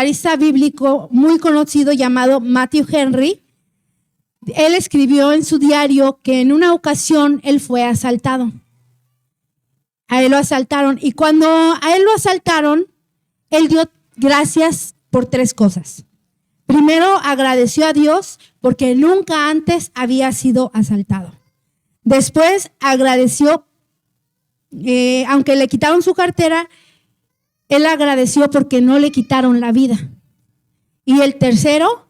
comentarista bíblico muy conocido llamado Matthew Henry, él escribió en su diario que en una ocasión él fue asaltado. A él lo asaltaron y cuando a él lo asaltaron, él dio gracias por 3 cosas. Primero, agradeció a Dios porque nunca antes había sido asaltado. Después, agradeció, aunque le quitaron su cartera, él agradeció porque no le quitaron la vida. Y el tercero,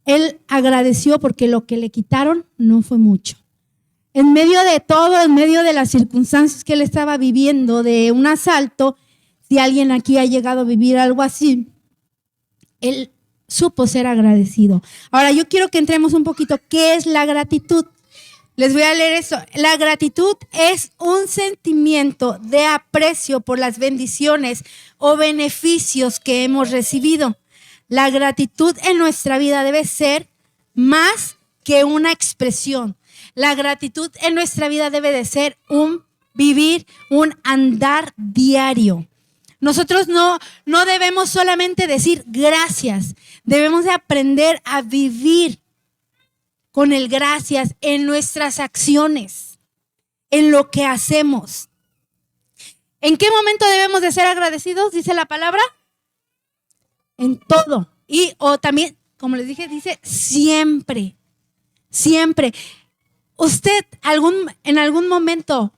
él agradeció porque lo que le quitaron no fue mucho. En medio de todo, en medio de las circunstancias que él estaba viviendo, de un asalto, si alguien aquí ha llegado a vivir algo así, él supo ser agradecido. Ahora yo quiero que entremos un poquito. ¿Qué es la gratitud? Les voy a leer eso. La gratitud es un sentimiento de aprecio por las bendiciones o beneficios que hemos recibido. La gratitud en nuestra vida debe ser más que una expresión. La gratitud en nuestra vida debe de ser un vivir, un andar diario. Nosotros no debemos solamente decir gracias, debemos de aprender a vivir con el gracias en nuestras acciones, en lo que hacemos. ¿En qué momento debemos de ser agradecidos? Dice la palabra. En todo. O también, como les dije, dice siempre. Siempre. Usted en algún momento,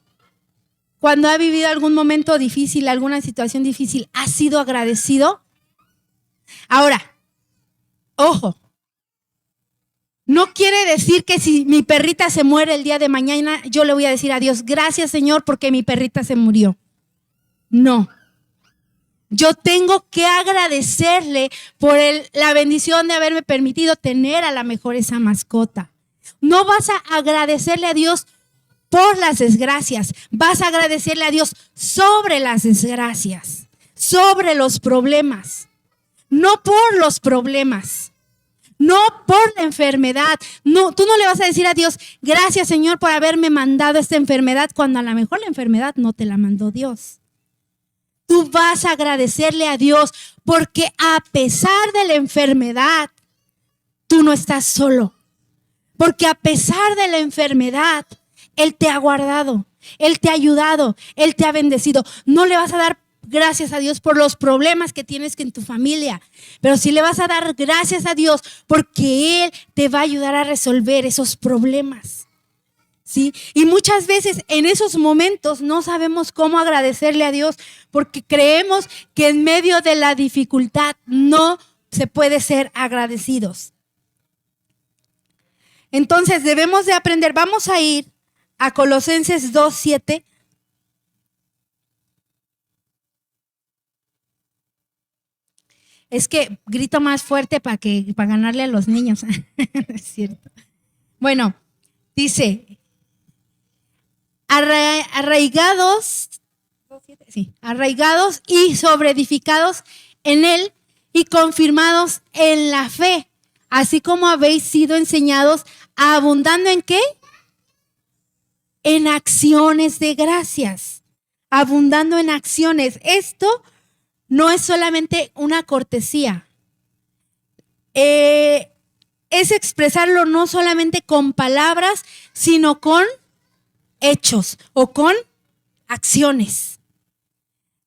cuando ha vivido algún momento difícil, alguna situación difícil, ¿ha sido agradecido? Ahora, ojo. No quiere decir que si mi perrita se muere el día de mañana, yo le voy a decir a Dios, gracias Señor porque mi perrita se murió. No. Yo tengo que agradecerle por la bendición de haberme permitido tener a la mejor esa mascota. No vas a agradecerle a Dios por las desgracias, vas a agradecerle a Dios sobre las desgracias, sobre los problemas, no por los problemas. No por la enfermedad. No, tú no le vas a decir a Dios, gracias Señor por haberme mandado esta enfermedad, cuando a lo mejor la enfermedad no te la mandó Dios. Tú vas a agradecerle a Dios porque a pesar de la enfermedad, tú no estás solo. Porque a pesar de la enfermedad, Él te ha guardado, Él te ha ayudado, Él te ha bendecido. No le vas a dar gracias a Dios por los problemas que tienes en tu familia, pero sí le vas a dar gracias a Dios porque Él te va a ayudar a resolver esos problemas. ¿Sí? Y muchas veces en esos momentos no sabemos cómo agradecerle a Dios porque creemos que en medio de la dificultad no se puede ser agradecidos. Entonces debemos de aprender. Vamos a ir a Colosenses 2:7. Es que grito más fuerte para ganarle a los niños. Es cierto. Bueno, dice, arraigados y sobreedificados en Él y confirmados en la fe, así como habéis sido enseñados, abundando ¿en qué? En acciones de gracias. Abundando en acciones. Esto no es solamente una cortesía. Es expresarlo no solamente con palabras, sino con hechos o con acciones.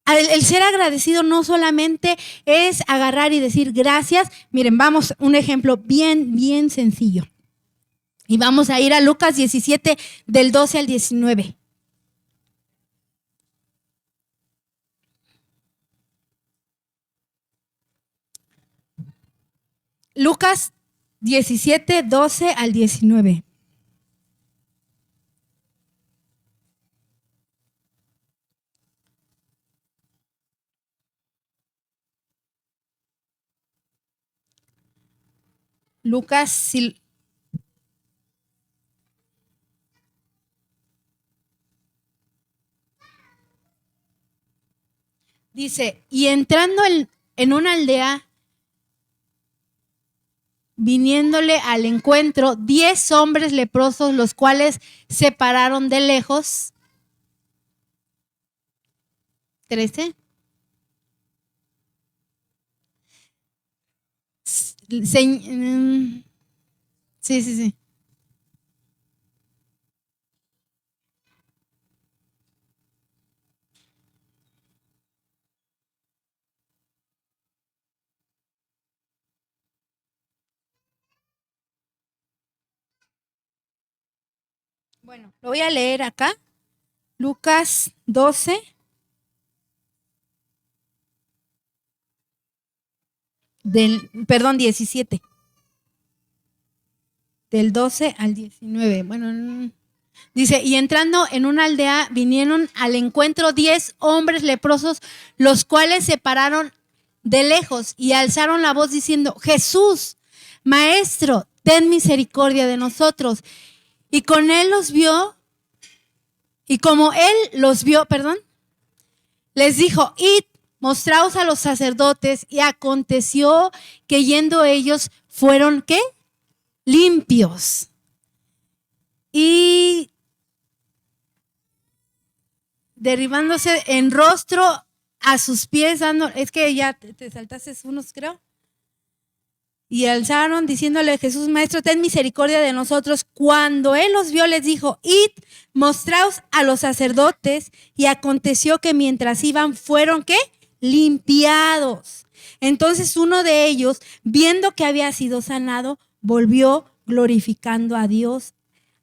El ser agradecido no solamente es agarrar y decir gracias. Miren, vamos, un ejemplo bien sencillo. Y vamos a ir a Lucas 17, del 12 al 19. Lucas 17, 12 al 19. Lucas, dice, y entrando en una aldea, viniéndole al encuentro 10 hombres leprosos, los cuales se pararon de lejos. 13. Sí, sí, sí. Bueno, lo voy a leer acá. Lucas 12. Perdón, 17. Del 12 al 19. Bueno, dice, y entrando en una aldea vinieron al encuentro 10 hombres leprosos, los cuales se pararon de lejos y alzaron la voz diciendo, Jesús, Maestro, ten misericordia de nosotros. Y con él los vio, y como él los vio, les dijo, id, mostraos a los sacerdotes. Y aconteció que yendo ellos fueron, ¿qué? Limpios. Y derribándose en rostro a sus pies, dando, es que ya te saltaste unos, creo. Y alzaron diciéndole, Jesús, Maestro, ten misericordia de nosotros. Cuando él los vio, les dijo, id, mostraos a los sacerdotes. Y aconteció que mientras iban, fueron, ¿qué? Limpiados. Entonces uno de ellos, viendo que había sido sanado, volvió glorificando a Dios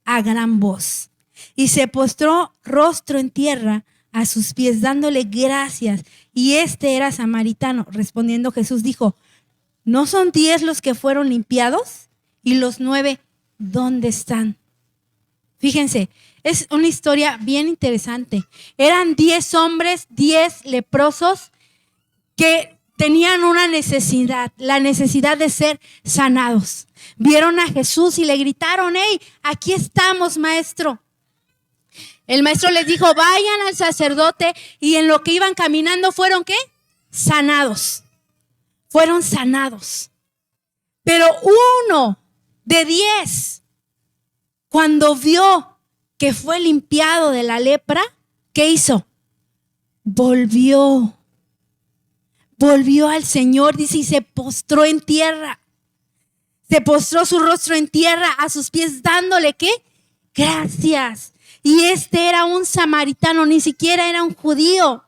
a gran voz. Y se postró rostro en tierra a sus pies, dándole gracias. Y este era samaritano. Respondiendo Jesús dijo, ¿no son 10 los que fueron limpiados? ¿Y los 9 dónde están? Fíjense, es una historia bien interesante. Eran 10 hombres, 10 leprosos que tenían una necesidad, la necesidad de ser sanados. Vieron a Jesús y le gritaron, hey, aquí estamos, maestro. El maestro les dijo, vayan al sacerdote, y en lo que iban caminando fueron, ¿qué? Sanados. Fueron sanados. Pero uno de 10, cuando vio que fue limpiado de la lepra, ¿qué hizo? Volvió al Señor, dice, y se postró en tierra. Se postró su rostro en tierra a sus pies, dándole, ¿qué? Gracias. Y este era un samaritano, ni siquiera era un judío.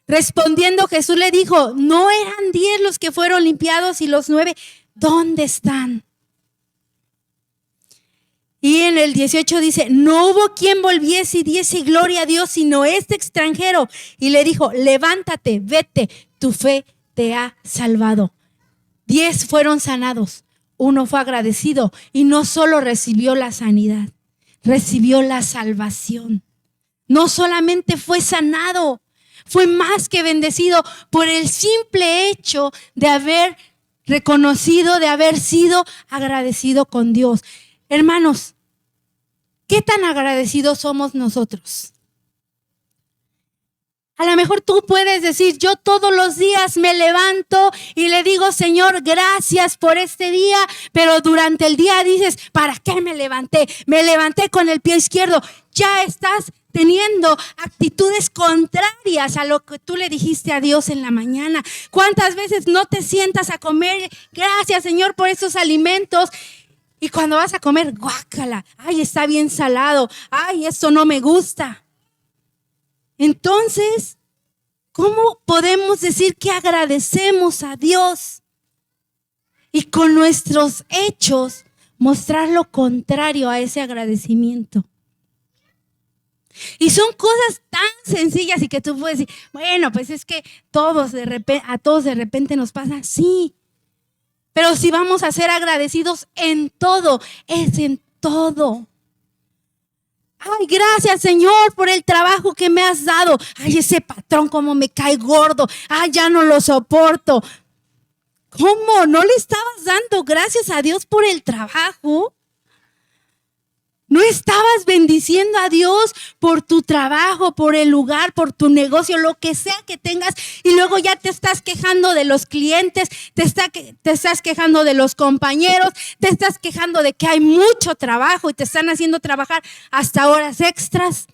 Respondiendo Jesús le dijo, ¿no eran 10 los que fueron limpiados y los 9 dónde están? Y en el 18 dice, no hubo quien volviese y diese gloria a Dios, sino este extranjero. Y le dijo, levántate, vete, tu fe te ha salvado. 10 fueron sanados, uno fue agradecido y no solo recibió la sanidad, recibió la salvación. No solamente fue sanado, fue más que bendecido por el simple hecho de haber reconocido, de haber sido agradecido con Dios. Hermanos, ¿qué tan agradecidos somos nosotros? A lo mejor tú puedes decir, yo todos los días me levanto y le digo, Señor, gracias por este día, pero durante el día dices, ¿para qué me levanté? Me levanté con el pie izquierdo. Ya estás teniendo actitudes contrarias a lo que tú le dijiste a Dios en la mañana. ¿Cuántas veces no te sientas a comer? Gracias, Señor, por estos alimentos. Y cuando vas a comer, guácala, ay, está bien salado, ay, esto no me gusta. Entonces, ¿cómo podemos decir que agradecemos a Dios y con nuestros hechos mostrar lo contrario a ese agradecimiento? Y son cosas tan sencillas y que tú puedes decir, bueno, pues es que a todos de repente nos pasa, sí. Pero si vamos a ser agradecidos en todo, es en todo. Ay, gracias, Señor, por el trabajo que me has dado. Ay, ese patrón como me cae gordo. Ay, ya no lo soporto. ¿Cómo? ¿No le estabas dando gracias a Dios por el trabajo? ¿No estabas bendiciendo a Dios por tu trabajo, por el lugar, por tu negocio, lo que sea que tengas? Y luego ya te estás quejando de los clientes, te estás quejando de los compañeros, te estás quejando de que hay mucho trabajo y te están haciendo trabajar hasta horas extras.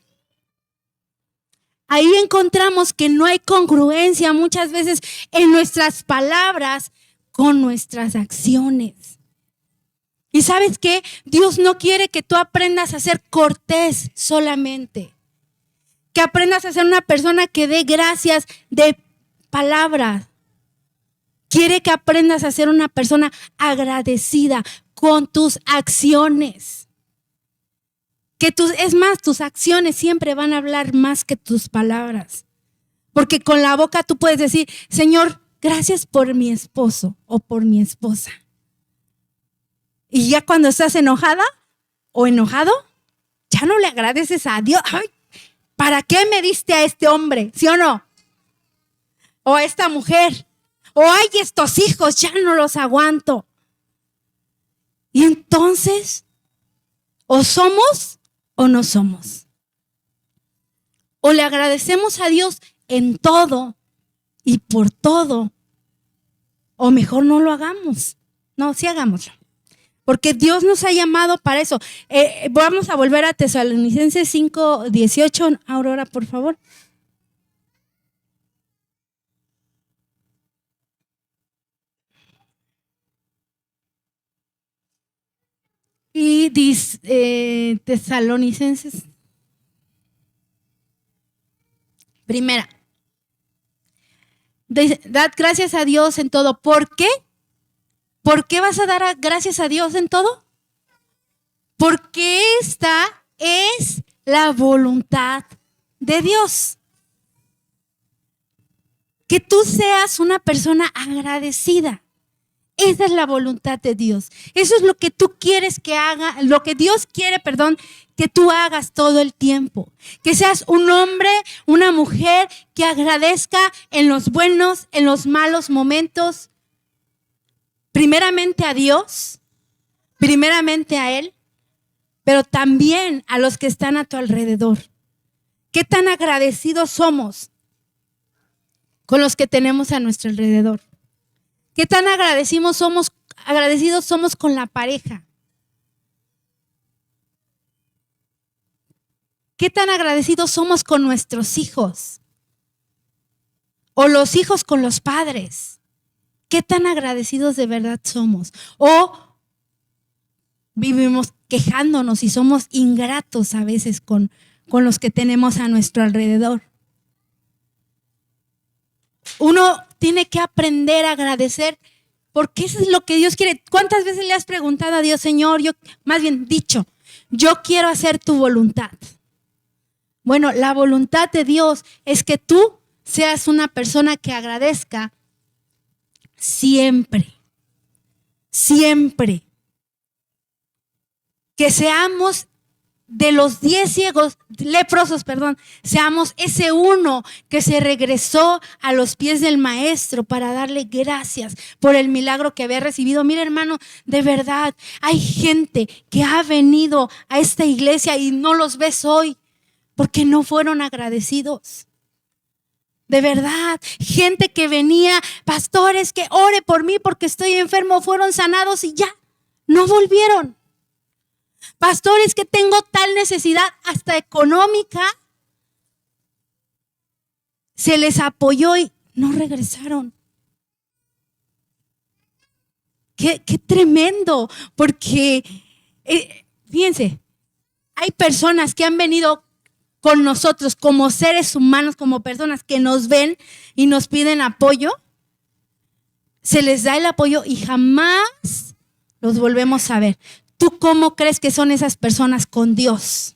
Ahí encontramos que no hay congruencia muchas veces en nuestras palabras con nuestras acciones. ¿Y sabes qué? Dios no quiere que tú aprendas a ser cortés solamente. Que aprendas a ser una persona que dé gracias de palabras. Quiere que aprendas a ser una persona agradecida con tus acciones. Es más, tus acciones siempre van a hablar más que tus palabras. Porque con la boca tú puedes decir, Señor, gracias por mi esposo o por mi esposa. Y ya cuando estás enojada o enojado, ya no le agradeces a Dios. Ay, ¿para qué me diste a este hombre? ¿Sí o no? O a esta mujer. O ay, estos hijos, ya no los aguanto. Y entonces, o somos o no somos. O le agradecemos a Dios en todo y por todo. O mejor no lo hagamos. No, sí hagámoslo. Porque Dios nos ha llamado para eso. Vamos a volver a Tesalonicenses 5:18. Aurora, por favor. Y dice Tesalonicenses. Primera. Dad gracias a Dios en todo. ¿Por qué? ¿Por qué vas a dar gracias a Dios en todo? Porque esta es la voluntad de Dios. Que tú seas una persona agradecida. Esa es la voluntad de Dios. Eso es lo que tú quieres que haga, lo que Dios quiere, que tú hagas todo el tiempo. Que seas un hombre, una mujer que agradezca en los buenos, en los malos momentos. Primeramente a Dios, primeramente a Él, pero también a los que están a tu alrededor. ¿Qué tan agradecidos somos con los que tenemos a nuestro alrededor? ¿Qué tan agradecidos somos con la pareja? ¿Qué tan agradecidos somos con nuestros hijos? O los hijos con los padres. ¿Qué tan agradecidos de verdad somos? O vivimos quejándonos y somos ingratos a veces con los que tenemos a nuestro alrededor. Uno tiene que aprender a agradecer porque eso es lo que Dios quiere. ¿Cuántas veces le has preguntado a Dios, Señor? Yo quiero hacer tu voluntad. Bueno, la voluntad de Dios es que tú seas una persona que agradezca siempre, siempre. Que seamos de los 10 leprosos, seamos ese uno que se regresó a los pies del maestro para darle gracias por el milagro que había recibido. Mira, hermano, de verdad, hay gente que ha venido a esta iglesia y no los ves hoy porque no fueron agradecidos. De verdad, gente que venía, pastores que ore por mí porque estoy enfermo, fueron sanados y ya, no volvieron. Pastores que tengo tal necesidad hasta económica, se les apoyó y no regresaron. Qué tremendo, porque fíjense, hay personas que han venido con nosotros como seres humanos, como personas que nos ven y nos piden apoyo, se les da el apoyo y jamás los volvemos a ver. ¿Tú cómo crees que son esas personas con Dios?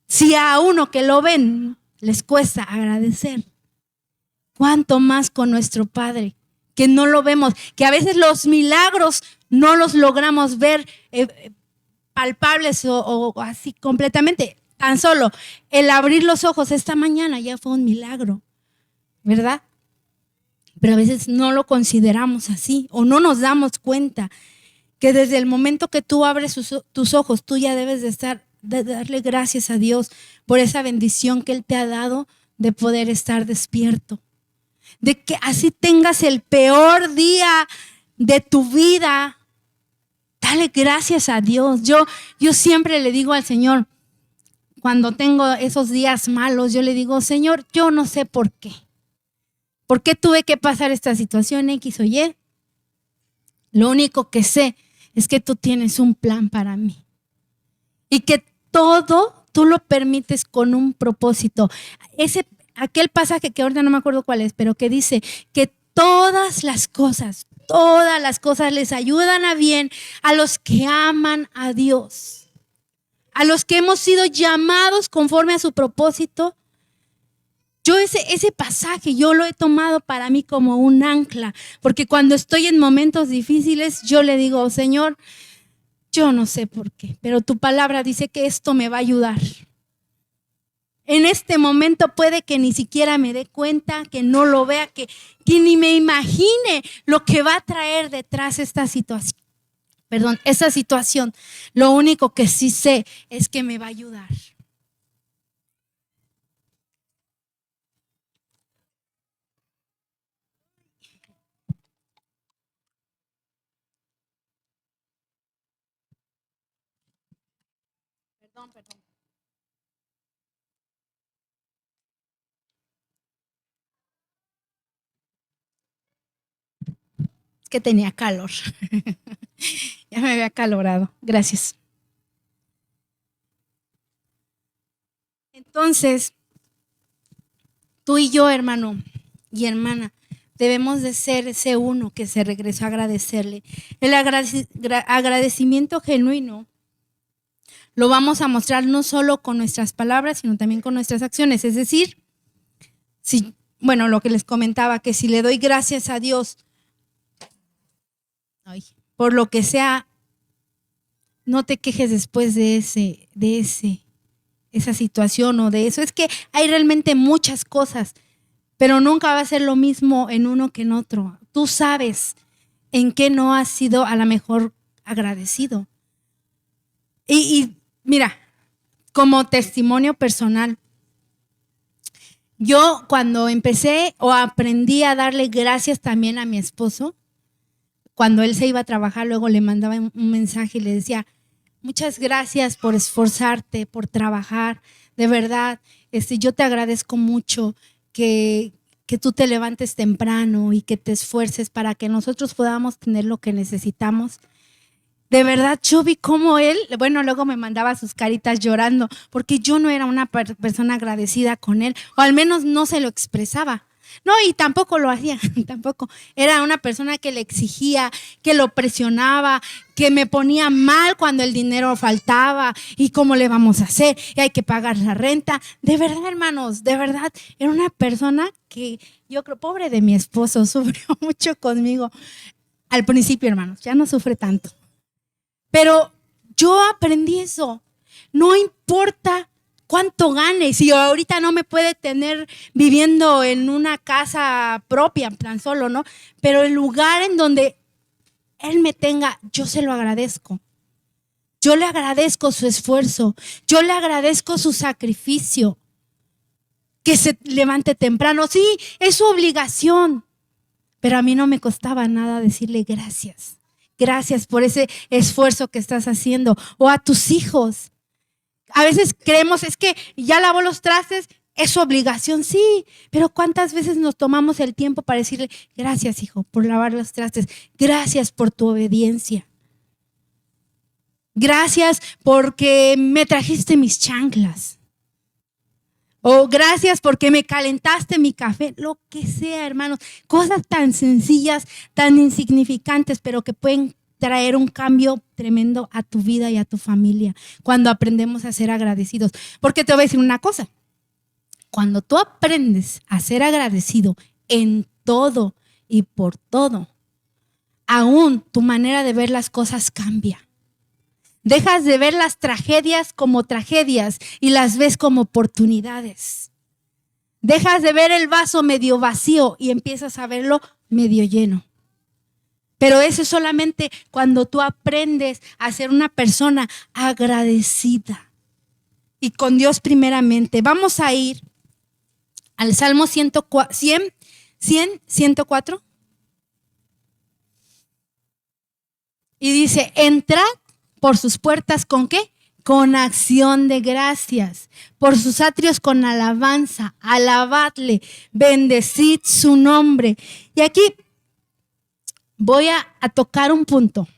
Si a uno que lo ven les cuesta agradecer, ¿cuánto más con nuestro Padre? Que no lo vemos, que a veces los milagros no los logramos ver palpables o así completamente. Tan solo el abrir los ojos esta mañana ya fue un milagro, ¿verdad? Pero a veces no lo consideramos así o no nos damos cuenta que desde el momento que tú abres tus ojos, tú ya debes de darle gracias a Dios por esa bendición que Él te ha dado de poder estar despierto. De que así tengas el peor día de tu vida, dale gracias a Dios. Yo siempre le digo al Señor, cuando tengo esos días malos, yo le digo, Señor, yo no sé por qué. ¿Por qué tuve que pasar esta situación X o Y? Lo único que sé es que tú tienes un plan para mí y que todo tú lo permites con un propósito. Aquel pasaje que ahorita no me acuerdo cuál es, pero que dice que todas las cosas les ayudan a bien a los que aman a Dios, a los que hemos sido llamados conforme a su propósito. Yo ese pasaje yo lo he tomado para mí como un ancla, porque cuando estoy en momentos difíciles yo le digo, Señor, yo no sé por qué, pero tu palabra dice que esto me va a ayudar. En este momento puede que ni siquiera me dé cuenta, que no lo vea, que ni me imagine lo que va a traer detrás esta situación. Esa situación. Lo único que sí sé es que me va a ayudar. Perdón. Es que tenía calor. Ya me había acalorado. Gracias. Entonces, tú y yo, hermano y hermana, debemos de ser ese uno que se regresó a agradecerle. El agradecimiento genuino lo vamos a mostrar no solo con nuestras palabras, sino también con nuestras acciones. Es decir, lo que les comentaba, que si le doy gracias a Dios por lo que sea, no te quejes después de esa situación o de eso. Es que hay realmente muchas cosas, pero nunca va a ser lo mismo en uno que en otro. Tú sabes en qué no has sido a lo mejor agradecido. Y mira, como testimonio personal, yo cuando empecé o aprendí a darle gracias también a mi esposo, cuando él se iba a trabajar, luego le mandaba un mensaje y le decía, muchas gracias por esforzarte, por trabajar. De verdad, yo te agradezco mucho que tú te levantes temprano y que te esfuerces para que nosotros podamos tener lo que necesitamos. De verdad, yo vi cómo él, luego me mandaba sus caritas llorando, porque yo no era una persona agradecida con él, o al menos no se lo expresaba. No, y tampoco lo hacía, tampoco. Era una persona que le exigía, que lo presionaba, que me ponía mal cuando el dinero faltaba. ¿Y cómo le vamos a hacer? Y hay que pagar la renta. De verdad, hermanos, de verdad, era una persona que yo creo, pobre de mi esposo, sufrió mucho conmigo. Al principio, hermanos, ya no sufre tanto. Pero yo aprendí eso. No importa cuánto gane, si ahorita no me puede tener viviendo en una casa propia, en plan solo, ¿no? Pero el lugar en donde él me tenga, yo se lo agradezco. Yo le agradezco su esfuerzo. Yo le agradezco su sacrificio. Que se levante temprano. Sí, es su obligación. Pero a mí no me costaba nada decirle gracias. Gracias por ese esfuerzo que estás haciendo. O a tus hijos. A veces creemos, es que ya lavó los trastes, es su obligación, sí. Pero ¿cuántas veces nos tomamos el tiempo para decirle, gracias, hijo, por lavar los trastes? Gracias por tu obediencia. Gracias porque me trajiste mis chanclas. O gracias porque me calentaste mi café. Lo que sea, hermanos. Cosas tan sencillas, tan insignificantes, pero que pueden traer un cambio tremendo a tu vida y a tu familia cuando aprendemos a ser agradecidos. Porque te voy a decir una cosa. Cuando tú aprendes a ser agradecido en todo y por todo, aún tu manera de ver las cosas cambia. Dejas de ver las tragedias como tragedias y las ves como oportunidades. Dejas de ver el vaso medio vacío y empiezas a verlo medio lleno. Pero eso es solamente cuando tú aprendes a ser una persona agradecida. Y con Dios primeramente. Vamos a ir al Salmo 104. Y dice, entrad por sus puertas, ¿con qué? Con acción de gracias. Por sus atrios con alabanza. Alabadle, bendecid su nombre. Y aquí voy a tocar un punto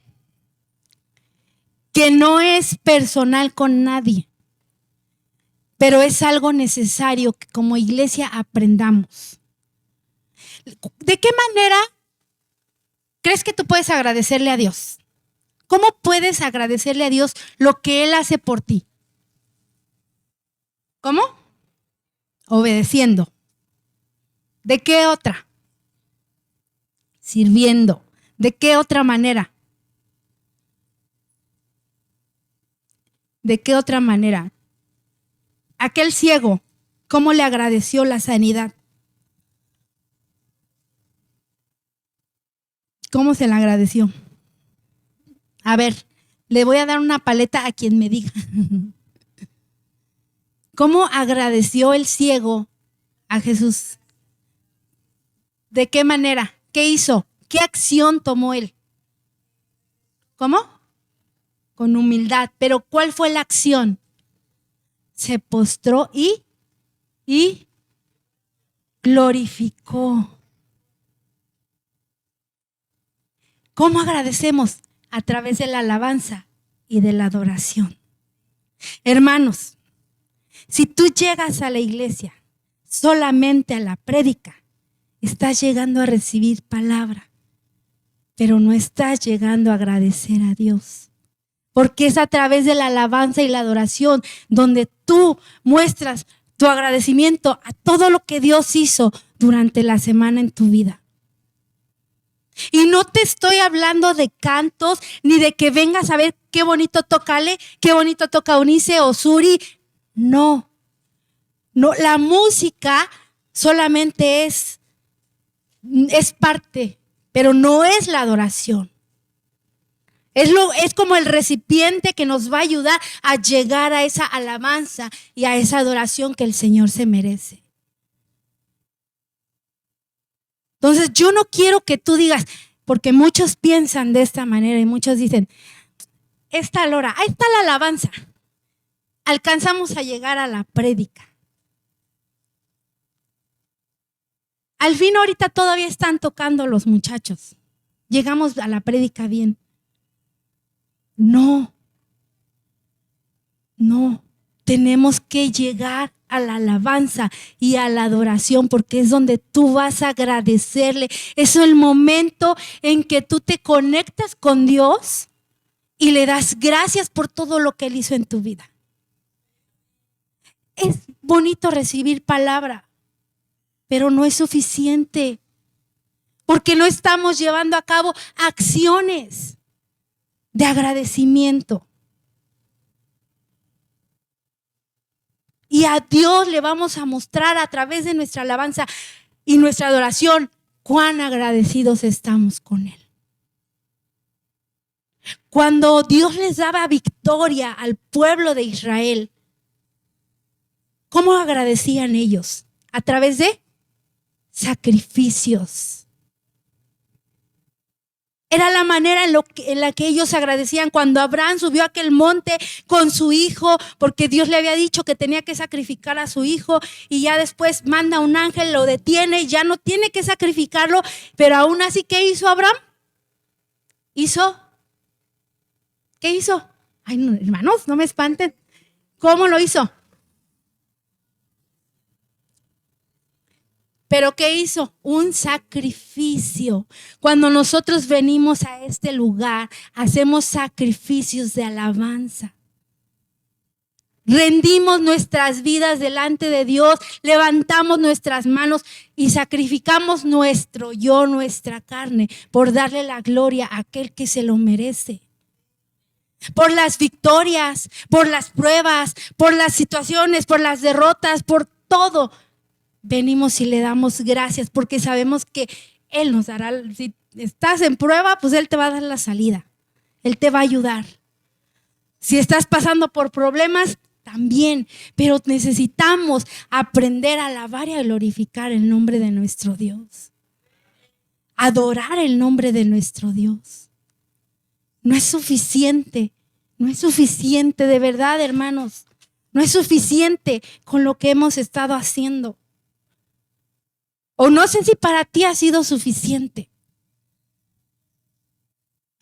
que no es personal con nadie, pero es algo necesario que como iglesia aprendamos. ¿De qué manera crees que tú puedes agradecerle a Dios? ¿Cómo puedes agradecerle a Dios lo que Él hace por ti? ¿Cómo? Obedeciendo. ¿De qué otra? Sirviendo. ¿De qué otra manera? ¿De qué otra manera? Aquel ciego, ¿cómo le agradeció la sanidad? ¿Cómo se le agradeció? A ver, le voy a dar una paleta a quien me diga. ¿Cómo agradeció el ciego a Jesús? ¿De qué manera? ¿Qué hizo? ¿Qué acción tomó él? ¿Cómo? Con humildad. Pero ¿cuál fue la acción? Se postró y glorificó. ¿Cómo agradecemos? A través de la alabanza y de la adoración. Hermanos, si tú llegas a la iglesia solamente a la prédica, estás llegando a recibir palabra, pero no estás llegando a agradecer a Dios. Porque es a través de la alabanza y la adoración donde tú muestras tu agradecimiento a todo lo que Dios hizo durante la semana en tu vida. Y no te estoy hablando de cantos, ni de que vengas a ver qué bonito toca Ale, qué bonito toca Unice o Suri. No, la música solamente es parte, pero no es la adoración. Es como el recipiente que nos va a ayudar a llegar a esa alabanza y a esa adoración que el Señor se merece. Entonces yo no quiero que tú digas, porque muchos piensan de esta manera y muchos dicen, es tal hora, ahí está la alabanza. Alcanzamos a llegar a la prédica. Al fin ahorita todavía están tocando los muchachos. Llegamos a la prédica bien. No, tenemos que llegar a la alabanza y a la adoración porque es donde tú vas a agradecerle. Es el momento en que tú te conectas con Dios y le das gracias por todo lo que Él hizo en tu vida. Es bonito recibir palabra, pero no es suficiente porque no estamos llevando a cabo acciones de agradecimiento. Y a Dios le vamos a mostrar a través de nuestra alabanza y nuestra adoración cuán agradecidos estamos con Él. Cuando Dios les daba victoria al pueblo de Israel, ¿cómo agradecían ellos? A través de sacrificios. Era la manera en la que ellos agradecían cuando Abraham subió a aquel monte con su hijo, porque Dios le había dicho que tenía que sacrificar a su hijo y ya después manda un ángel, lo detiene, ya no tiene que sacrificarlo, pero aún así, ¿qué hizo Abraham? ¿Qué hizo? Ay, no, hermanos, no me espanten. ¿Cómo lo hizo? ¿Pero qué hizo? Un sacrificio. Cuando nosotros venimos a este lugar, hacemos sacrificios de alabanza. Rendimos nuestras vidas delante de Dios, levantamos nuestras manos y sacrificamos nuestro yo, nuestra carne, por darle la gloria a aquel que se lo merece. Por las victorias, por las pruebas, por las situaciones, por las derrotas, por todo. Venimos y le damos gracias porque sabemos que Él nos dará, si estás en prueba, pues Él te va a dar la salida. Él te va a ayudar. Si estás pasando por problemas, también. Pero necesitamos aprender a alabar y a glorificar el nombre de nuestro Dios. Adorar el nombre de nuestro Dios. No es suficiente. No es suficiente, de verdad, hermanos. No es suficiente con lo que hemos estado haciendo. O no sé si para ti ha sido suficiente.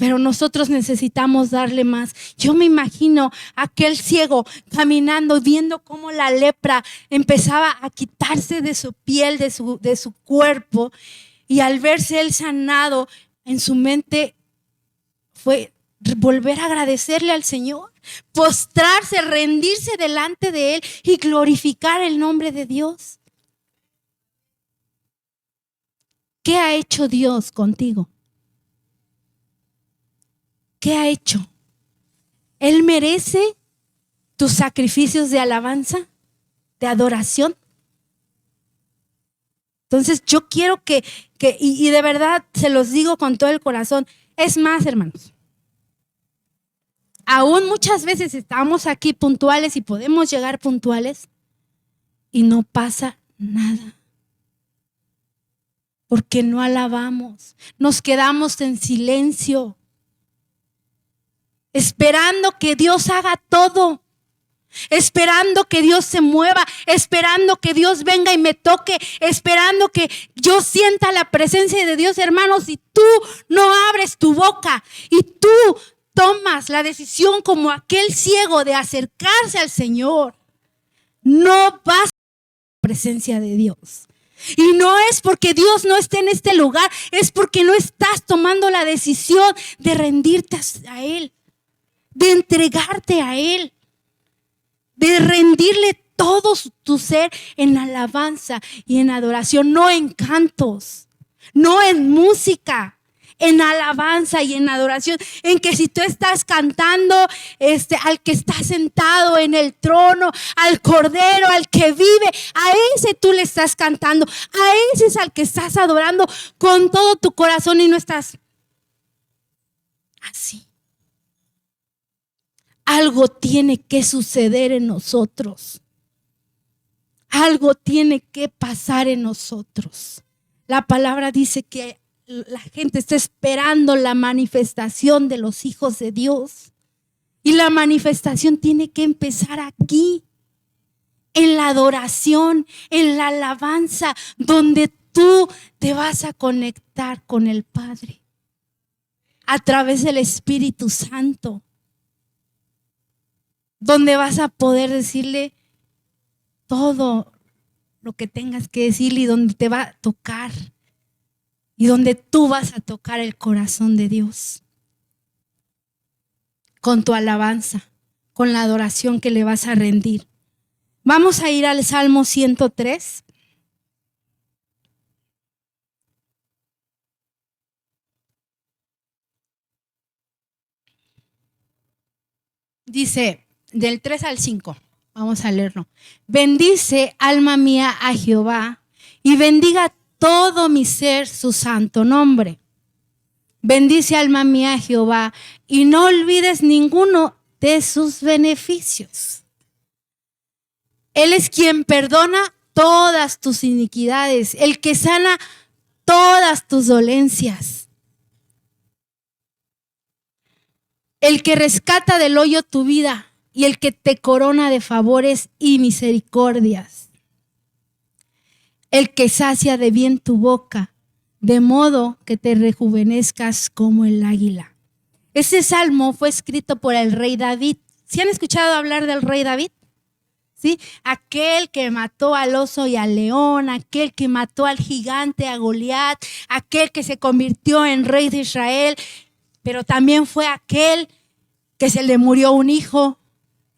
Pero nosotros necesitamos darle más. Yo me imagino a aquel ciego caminando, viendo cómo la lepra empezaba a quitarse de su piel, de su cuerpo. Y al verse él sanado, en su mente fue volver a agradecerle al Señor, postrarse, rendirse delante de Él y glorificar el nombre de Dios. ¿Qué ha hecho Dios contigo? ¿Qué ha hecho? ¿Él merece tus sacrificios de alabanza, de adoración? Entonces yo quiero que y de verdad se los digo con todo el corazón, es más, hermanos, aún muchas veces estamos aquí puntuales y podemos llegar puntuales y no pasa nada. Porque no alabamos, nos quedamos en silencio, esperando que Dios haga todo, esperando que Dios se mueva, esperando que Dios venga y me toque, esperando que yo sienta la presencia de Dios, hermanos. Si tú no abres tu boca y tú tomas la decisión como aquel ciego de acercarse al Señor, no vas a la presencia de Dios. Y no es porque Dios no esté en este lugar, es porque no estás tomando la decisión de rendirte a Él, de entregarte a Él, de rendirle todo tu ser en alabanza y en adoración, no en cantos, no en música, en alabanza y en adoración, en que si tú estás cantando al que está sentado en el trono, al Cordero, al que vive, a ese tú le estás cantando, a ese es al que estás adorando con todo tu corazón y no estás así. Algo tiene que suceder en nosotros. Algo tiene que pasar en nosotros. La palabra dice que la gente está esperando la manifestación de los hijos de Dios. Y la manifestación tiene que empezar aquí, en la adoración, en la alabanza, donde tú te vas a conectar con el Padre a través del Espíritu Santo, donde vas a poder decirle todo lo que tengas que decirle y donde te va a tocar. Y donde tú vas a tocar el corazón de Dios con tu alabanza, con la adoración que le vas a rendir. Vamos a ir al Salmo 103. Dice del 3 al 5. Vamos a leerlo. Bendice, alma mía, a Jehová, y bendiga todo mi ser su santo nombre. Bendice, alma mía, a Jehová, y no olvides ninguno de sus beneficios. Él es quien perdona todas tus iniquidades, el que sana todas tus dolencias, el que rescata del hoyo tu vida y el que te corona de favores y misericordias, el que sacia de bien tu boca, de modo que te rejuvenezcas como el águila. Este salmo fue escrito por el rey David. ¿Sí han escuchado hablar del rey David? ¿Sí? Aquel que mató al oso y al león, aquel que mató al gigante, a Goliat, aquel que se convirtió en rey de Israel, pero también fue aquel que se le murió un hijo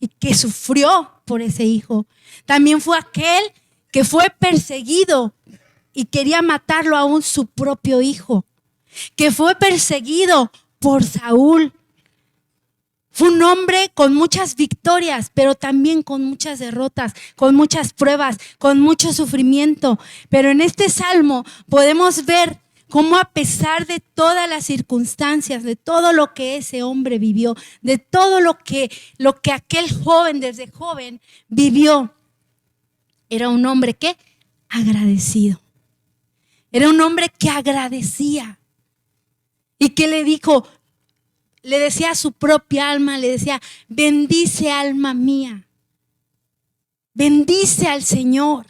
y que sufrió por ese hijo. También fue aquel que fue perseguido y quería matarlo aún su propio hijo, que fue perseguido por Saúl. Fue un hombre con muchas victorias, pero también con muchas derrotas, con muchas pruebas, con mucho sufrimiento. Pero en este salmo podemos ver cómo a pesar de todas las circunstancias, de todo lo que ese hombre vivió, de todo lo que aquel joven desde joven vivió, era un hombre que agradecido. Era un hombre que agradecía y que le decía a su propia alma, le decía, bendice alma mía, bendice al Señor.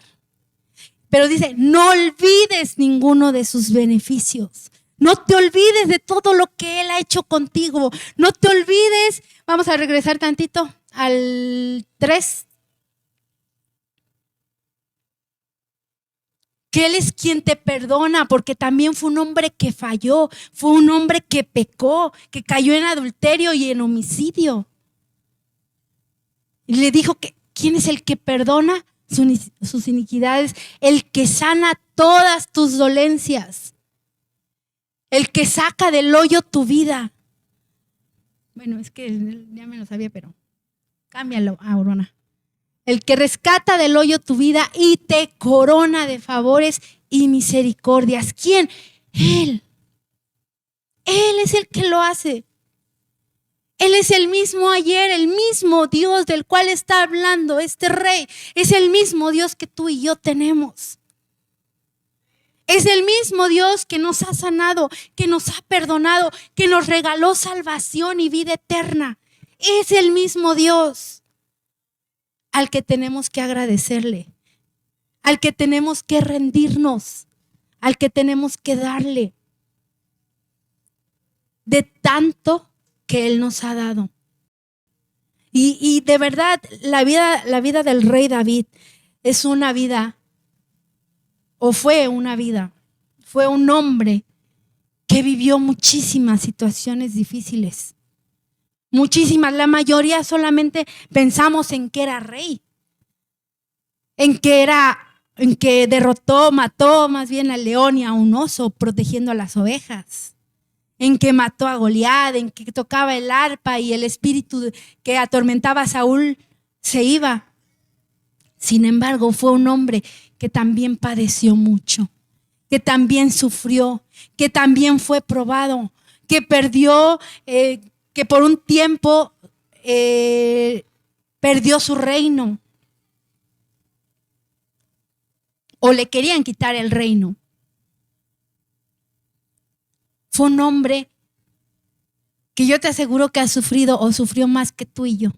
Pero dice, no olvides ninguno de sus beneficios. No te olvides de todo lo que Él ha hecho contigo. No te olvides. Vamos a regresar tantito al 3. Que Él es quien te perdona, porque también fue un hombre que falló, fue un hombre que pecó, que cayó en adulterio y en homicidio. Y le dijo que ¿quién es el que perdona sus iniquidades? El que sana todas tus dolencias. El que saca del hoyo tu vida. Bueno, es que ya me lo sabía, pero cámbialo, Aurora. El que rescata del hoyo tu vida y te corona de favores y misericordias. ¿Quién? Él. Él es el que lo hace. Él es el mismo ayer, el mismo Dios del cual está hablando este rey. Es el mismo Dios que tú y yo tenemos. Es el mismo Dios que nos ha sanado, que nos ha perdonado, que nos regaló salvación y vida eterna. Es el mismo Dios al que tenemos que agradecerle, al que tenemos que rendirnos, al que tenemos que darle de tanto que Él nos ha dado. Y de verdad, la vida del rey David es una vida, o fue una vida, fue un hombre que vivió muchísimas situaciones difíciles. Muchísimas, la mayoría solamente pensamos en que era rey, en que derrotó, mató más bien al león y a un oso protegiendo a las ovejas, en que mató a Goliat, en que tocaba el arpa y el espíritu que atormentaba a Saúl se iba. Sin embargo, fue un hombre que también padeció mucho, que también sufrió, que también fue probado, que perdió, que por un tiempo perdió su reino o le querían quitar el reino. Fue un hombre que yo te aseguro que ha sufrido o sufrió más que tú y yo.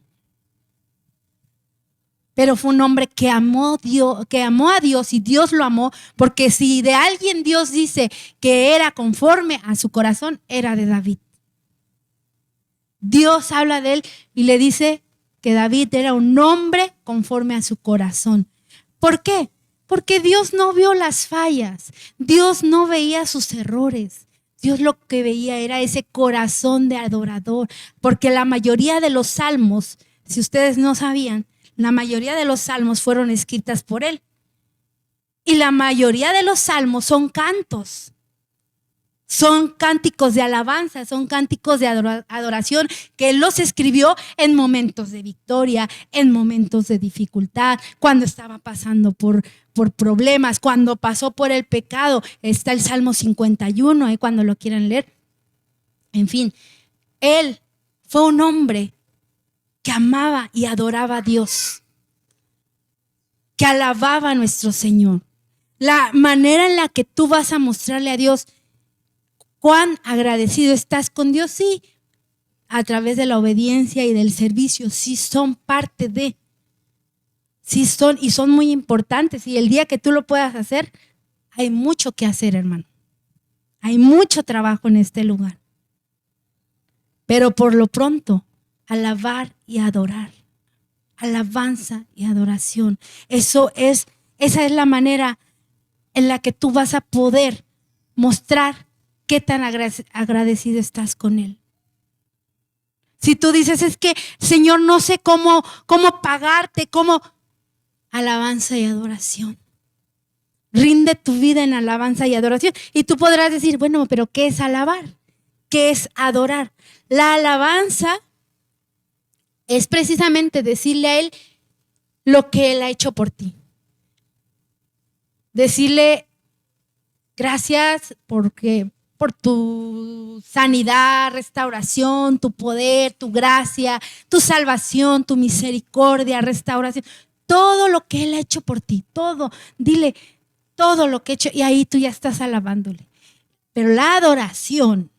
Pero fue un hombre que amó a Dios y Dios lo amó, porque si de alguien Dios dice que era conforme a su corazón, era de David. Dios habla de él y le dice que David era un hombre conforme a su corazón. ¿Por qué? Porque Dios no vio las fallas, Dios no veía sus errores. Dios lo que veía era ese corazón de adorador, porque la mayoría de los salmos, si ustedes no sabían, la mayoría de los salmos fueron escritas por él. Y la mayoría de los salmos son cantos. Son cánticos de alabanza, son cánticos de adoración que él los escribió en momentos de victoria, en momentos de dificultad, cuando estaba pasando por problemas, cuando pasó por el pecado. Está el Salmo 51, cuando lo quieran leer. En fin, él fue un hombre que amaba y adoraba a Dios, que alababa a nuestro Señor. La manera en la que tú vas a mostrarle a Dios cuán agradecido estás con Dios, sí, a través de la obediencia y del servicio, sí son parte de, sí son y son muy importantes. Y el día que tú lo puedas hacer, hay mucho que hacer, hermano. Hay mucho trabajo en este lugar. Pero por lo pronto, alabar y adorar. Alabanza y adoración. Esa es la manera en la que tú vas a poder mostrar qué tan agradecido estás con Él. Si tú dices, es que, Señor, no sé cómo pagarte, alabanza y adoración. Rinde tu vida en alabanza y adoración. Y tú podrás decir, bueno, pero ¿qué es alabar? ¿Qué es adorar? La alabanza es precisamente decirle a Él lo que Él ha hecho por ti. Decirle gracias por tu sanidad, restauración, tu poder, tu gracia, tu salvación, tu misericordia, restauración. Todo lo que Él ha hecho por ti, todo. Dile todo lo que ha hecho y ahí tú ya estás alabándole. Pero la adoración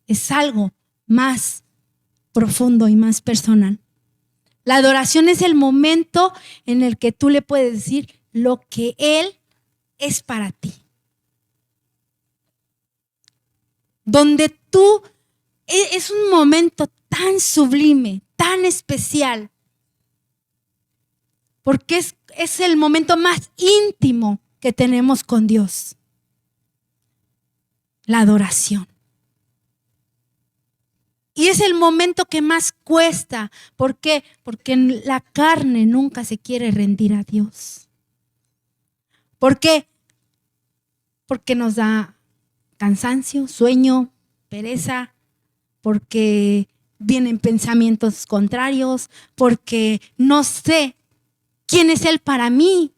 es algo más profundo y más personal. La adoración es el momento en el que tú le puedes decir lo que Él es para ti. donde es un momento tan sublime, tan especial, porque es el momento más íntimo que tenemos con Dios, la adoración. Y es el momento que más cuesta. ¿Por qué? Porque la carne nunca se quiere rendir a Dios. ¿Por qué? Porque nos da cansancio, sueño, pereza, porque vienen pensamientos contrarios, porque no sé quién es Él para mí,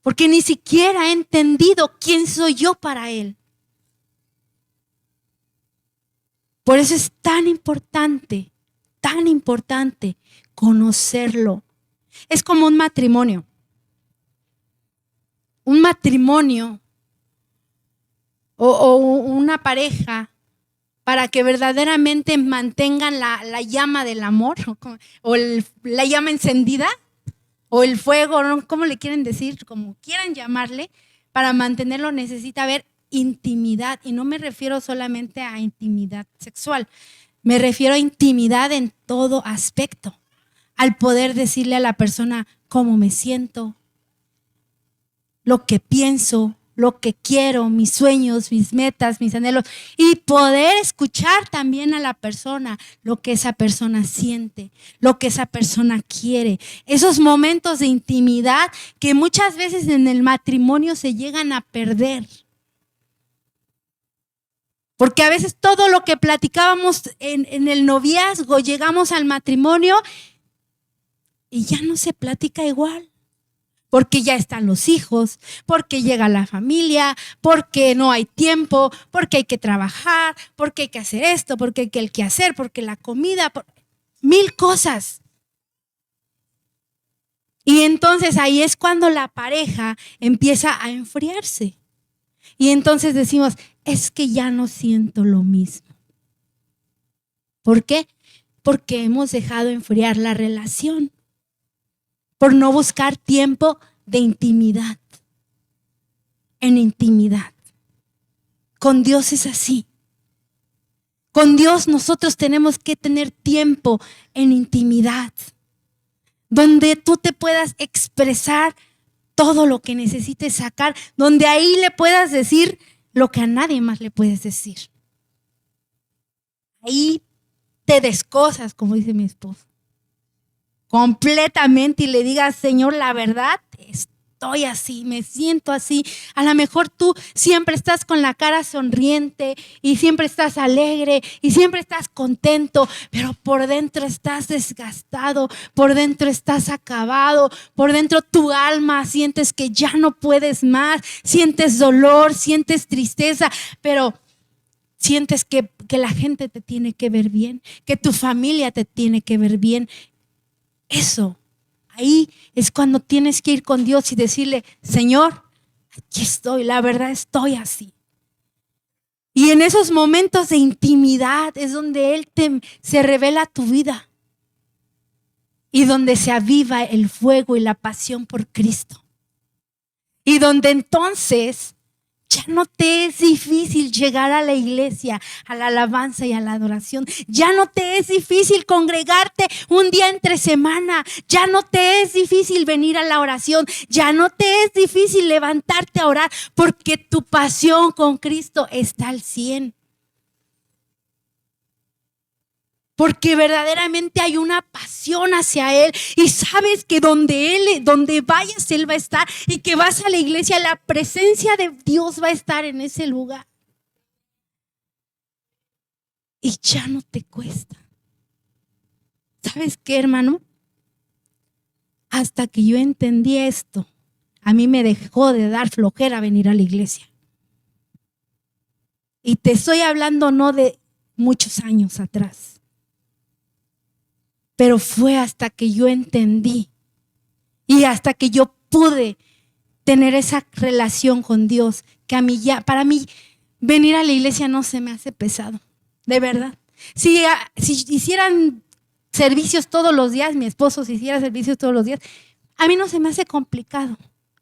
porque ni siquiera he entendido quién soy yo para Él. Por eso es tan importante conocerlo. Es como un matrimonio. Un matrimonio o una pareja, para que verdaderamente mantengan la llama del amor o la llama encendida o el fuego, ¿no? ¿Cómo le quieren decir? Como quieran llamarle, para mantenerlo necesita haber intimidad. Y no me refiero solamente a intimidad sexual, me refiero a intimidad en todo aspecto. Al poder decirle a la persona cómo me siento, lo que pienso, lo que quiero, mis sueños, mis metas, mis anhelos, y poder escuchar también a la persona, lo que esa persona siente, lo que esa persona quiere. Esos momentos de intimidad que muchas veces en el matrimonio se llegan a perder. Porque a veces todo lo que platicábamos en el noviazgo, llegamos al matrimonio y ya no se platica igual. Porque ya están los hijos, porque llega la familia, porque no hay tiempo, porque hay que trabajar, porque hay que hacer esto, porque hay que hacer, porque la comida, mil cosas. Y entonces ahí es cuando la pareja empieza a enfriarse. Y entonces decimos, es que ya no siento lo mismo. ¿Por qué? Porque hemos dejado enfriar la relación. Por no buscar tiempo de intimidad. En intimidad. Con Dios es así. Con Dios nosotros tenemos que tener tiempo en intimidad. Donde tú te puedas expresar todo lo que necesites sacar. Donde ahí le puedas decir lo que a nadie más le puedes decir. Ahí te descosas, como dice mi esposo. Completamente, y le digas, Señor, la verdad, estoy así, me siento así. A lo mejor tú siempre estás con la cara sonriente y siempre estás alegre y siempre estás contento, pero por dentro estás desgastado, por dentro estás acabado, por dentro tu alma sientes que ya no puedes más, sientes dolor, sientes tristeza, pero sientes que la gente te tiene que ver bien, que tu familia te tiene que ver bien. Eso, ahí es cuando tienes que ir con Dios y decirle, Señor, aquí estoy, la verdad estoy así. Y en esos momentos de intimidad es donde Él se revela tu vida y donde se aviva el fuego y la pasión por Cristo. Y donde entonces ya no te es difícil llegar a la iglesia, a la alabanza y a la adoración. Ya no te es difícil congregarte un día entre semana. Ya no te es difícil venir a la oración. Ya no te es difícil levantarte a orar porque tu pasión con Cristo está al 100%. Porque verdaderamente hay una pasión hacia Él y sabes que donde vayas Él va a estar, y que vas a la iglesia, la presencia de Dios va a estar en ese lugar. Y ya no te cuesta. ¿Sabes qué, hermano? Hasta que yo entendí esto, a mí me dejó de dar flojera venir a la iglesia. Y te estoy hablando no de muchos años atrás. Pero fue hasta que yo entendí y hasta que yo pude tener esa relación con Dios, que para mí venir a la iglesia no se me hace pesado, de verdad. Si hicieran servicios todos los días, mi esposo si hiciera servicios todos los días, a mí no se me hace complicado,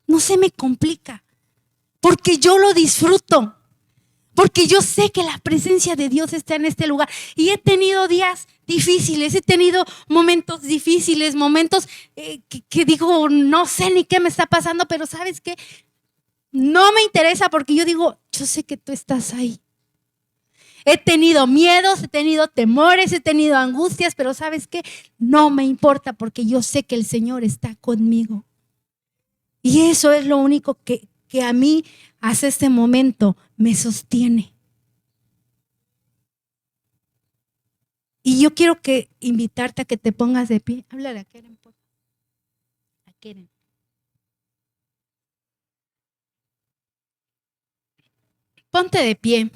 no se me complica, porque yo lo disfruto. Porque yo sé que la presencia de Dios está en este lugar. Y he tenido días difíciles, he tenido momentos difíciles, momentos que digo, no sé ni qué me está pasando, pero ¿sabes qué? No me interesa porque yo digo, yo sé que tú estás ahí. He tenido miedos, he tenido temores, he tenido angustias, pero ¿sabes qué? No me importa porque yo sé que el Señor está conmigo. Y eso es lo único que a mí hasta este momento me sostiene. Y yo quiero invitarte a que te pongas de pie. Háblale a Keren, por favor. A Keren. Ponte de pie.